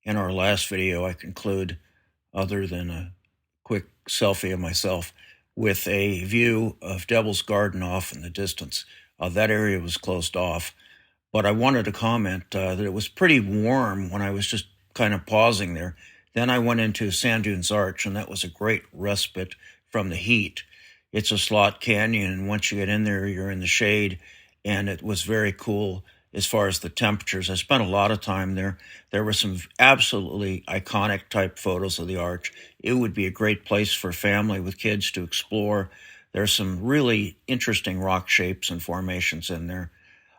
in our last video, I conclude, other than a quick selfie of myself, with a view of Devil's Garden off in the distance. That area was closed off, but I wanted to comment that it was pretty warm when I was just kind of pausing there. Then I went into Sand Dunes Arch, and that was a great respite from the heat. It's a slot canyon, and once you get in there, you're in the shade, and it was very cool as far as the temperatures. I spent a lot of time there. There were some absolutely iconic type photos of the arch. It would be a great place for family with kids to explore. There's some really interesting rock shapes and formations in there.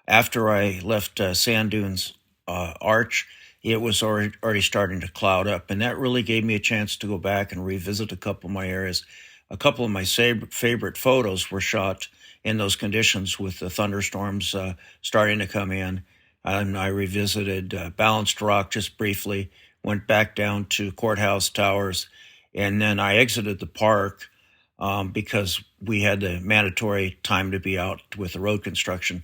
After I left Sand Dunes Arch, it was already starting to cloud up, and that really gave me a chance to go back and revisit a couple of my areas. A couple of my favorite photos were shot in those conditions with the thunderstorms starting to come in. And I revisited Balanced Rock just briefly, went back down to Courthouse Towers, and then I exited the park because we had the mandatory time to be out with the road construction.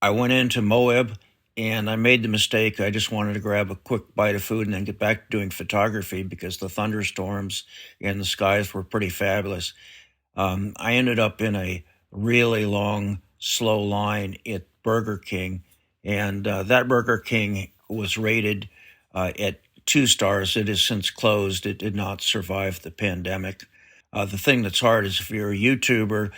I went into Moab, and I made the mistake. I just wanted to grab a quick bite of food and then get back to doing photography because the thunderstorms and the skies were pretty fabulous. I ended up in a really long, slow line at Burger King, and that Burger King was rated at 2 stars. It has since closed. It did not survive the pandemic. The thing that's hard is if you're a YouTuber,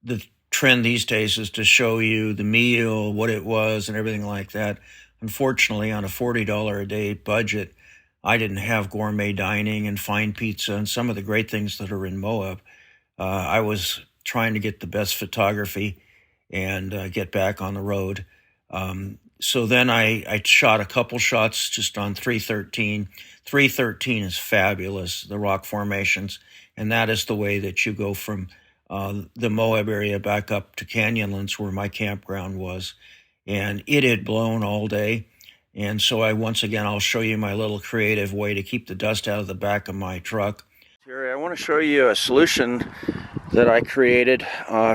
the trend these days is to show you the meal, what it was, and everything like that. Unfortunately, on a $40 a day budget, I didn't have gourmet dining and fine pizza and some of the great things that are in Moab. I was trying to get the best photography and get back on the road. So then I shot a couple shots just on 313. 313 is fabulous, the rock formations, and that is the way that you go from the Moab area back up to Canyonlands where my campground was. And it had blown all day. And so I'll show you my little creative way to keep the dust out of the back of my truck. Jerry, I want to show you a solution that I created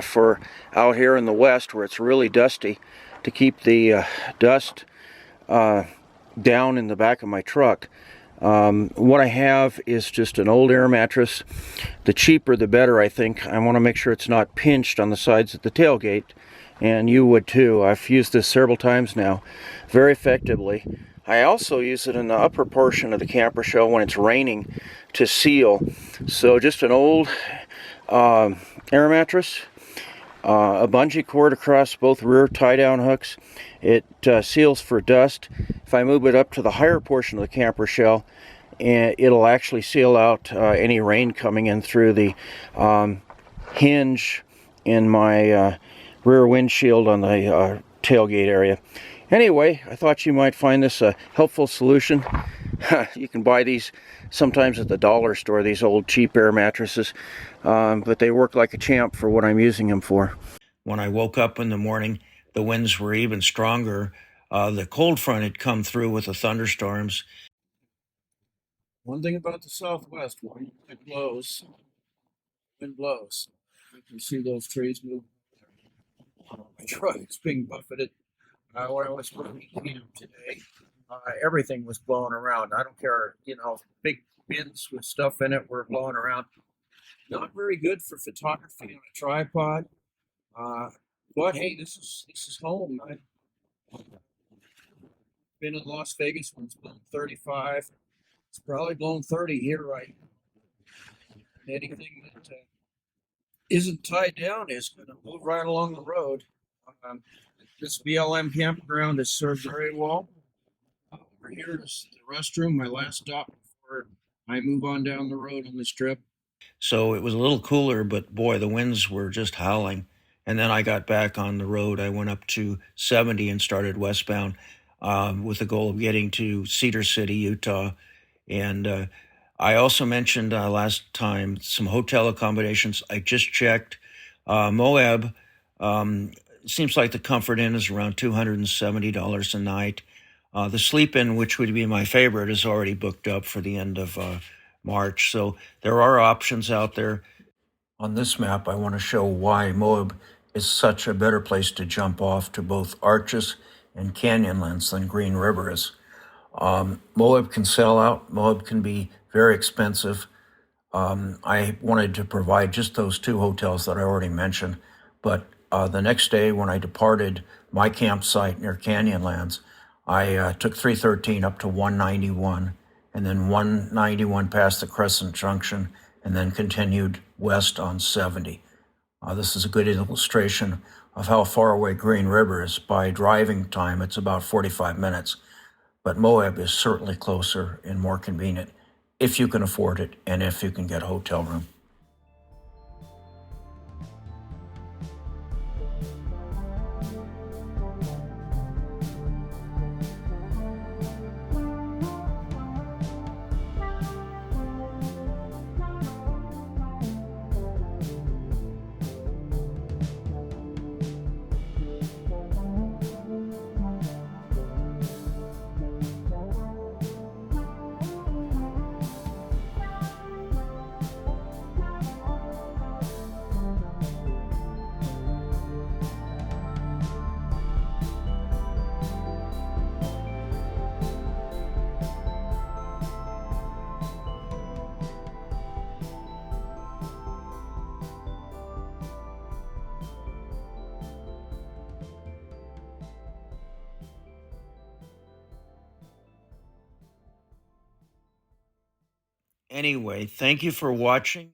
for out here in the west where it's really dusty to keep the dust down in the back of my truck. What I have is just an old air mattress. The cheaper the better, I think. I want to make sure it's not pinched on the sides of the tailgate, and you would too. I've used this several times now, very effectively. I also use it in the upper portion of the camper shell when it's raining to seal. So just an old air mattress, a bungee cord across both rear tie-down hooks. It seals for dust. If I move it up to the higher portion of the camper shell, it'll actually seal out any rain coming in through the hinge in my rear windshield on the tailgate area. Anyway, I thought you might find this a helpful solution. You can buy these sometimes at the dollar store, these old cheap air mattresses, but they work like a champ for what I'm using them for. When I woke up in the morning, the winds were even stronger. The cold front had come through with the thunderstorms. One thing about the Southwest, when it blows, wind blows. You can see those trees move. My truck is being buffeted. When I was working camp today, everything was blowing around. I don't care, big bins with stuff in it were blowing around. Not very good for photography on a tripod. But hey, this is home. I've been in Las Vegas when it's blown 35. It's probably blown 30 here right now. Anything that isn't tied down is going to move right along the road. This BLM campground is served very well. Over here is the restroom, my last stop before I move on down the road on this trip. So it was a little cooler, but boy, the winds were just howling. And then I got back on the road. I went up to 70 and started westbound with the goal of getting to Cedar City, Utah. And I also mentioned last time some hotel accommodations. I just checked. Moab, seems like the Comfort Inn is around $270 a night. The Sleep Inn, which would be my favorite, is already booked up for the end of March. So there are options out there. On this map, I want to show why Moab is such a better place to jump off to both Arches and Canyonlands than Green River is. Moab can sell out. Moab can be very expensive. I wanted to provide just those two hotels that I already mentioned, but the next day when I departed my campsite near Canyonlands, I took 313 up to 191, and then 191 past the Crescent Junction, and then continued west on 70. This is a good illustration of how far away Green River is. By driving time, it's about 45 minutes, but Moab is certainly closer and more convenient if you can afford it and if you can get a hotel room. Anyway, thank you for watching.